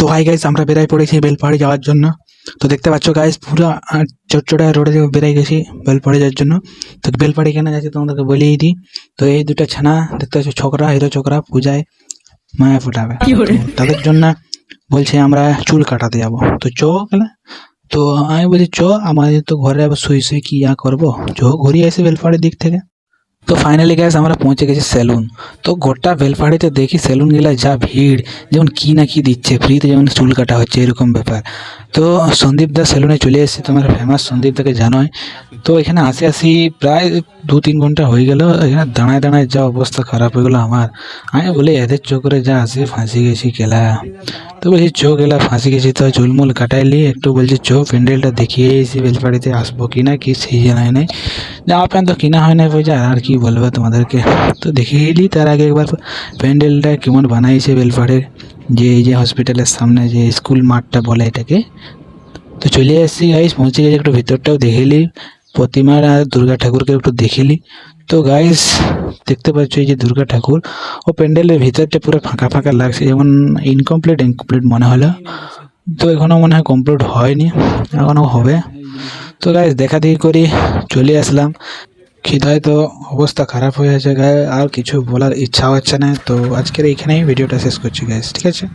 তো hi guys, আমরা বেরাই পড়েছি বেলপাহাড়ি যাওয়ার জন্য। তো দেখতে পাচ্ছ গাইস, পুরো চটচড়া রোডে বেরাই গেছি বেলপাহাড়ি যাওয়ার জন্য। তো বেলপাহাড়ি কেন যাচ্ছি তোমাদেরকে বলেই দিই। তো এই দুটা ছানা দেখতে পাচ্ছ, ছোকরা হিরো ছোকরা পূজায় মায়া ফোটাবে, তাদের জন্য বলছে আমরা চুল কাটাতে যাবো। তো চ গেলে, তো আমি বলছি চ, আমাদের তো ঘরে আবার শুয়ে শুয়ে কি করবো, চ ঘুরিয়ে আসি বেলপাহাড়ির দিক থেকে। তো ফাইনালি গ্যাস আমরা পৌঁছে গেছি সেলুন। তো গোটা বেলপাহাড়িতে দেখি সেলুন গেলা যা ভিড়, যেমন কি না কি দিচ্ছে ফ্রিতে, যেমন চুল কাটা হচ্ছে এরকম ব্যাপার। তো সন্দীপ দা সেলুনে চলে এসেছে, তোমার ফেমাস সন্দীপ দাকে জানোই। তো এখানে আসি প্রায় 2-3 ঘন্টা হয়ে গেল। এখানে দাঁড়ায় দাঁড়ায় যা অবস্থা খারাপ হয়ে গেলো আমার। আমি বলি এদের চোখরে যা আসে ফাঁসি গেছি কেলা। তো বলছি চোখ এলা ফাঁসি গেছি, তো চুলমুল কাটাইলি একটু, বলছি চো প্যান্ডেলটা দেখিয়ে এসি বেলপাহাড়িতে আসবো কিনা কি সেই জানাই নাই। জামা প্যান্ট তো কিনা হয় না পয়সা, আর কি বলবো তোমাদেরকে। তো দেখে এলি তার আগে একবার প্যান্ডেলটা কেমন বানাইছে বেলপাহাড়ির, যে এই যে হসপিটালের সামনে যে স্কুল মাঠটা বলে এটাকে। তো চলে এসেছি গাইস, পৌঁছে গেছে, একটু ভিতরটাও দেখেলি, প্রতিমার আর দুর্গা ঠাকুরকে একটু দেখেলি। তো গাইস দেখতে পাচ্ছ এই যে দুর্গা ঠাকুর, ও প্যান্ডেলের ভিতরটা পুরো ফাঁকা ফাঁকা লাগছে, যেমন ইনকমপ্লিট মনে হলো। তো এখনো মনে হয় কমপ্লিট হয়নি, এখনো হবে। তো গাইস দেখা দেখি করি চলে আসলাম। খিদায় তো অবস্থা খারাপ হয়ে আছে গায়ে, আর কিছু বলার ইচ্ছা হচ্ছে না। তো আজকের এইখানেই ভিডিওটা শেষ করছি গাইস, ঠিক আছে।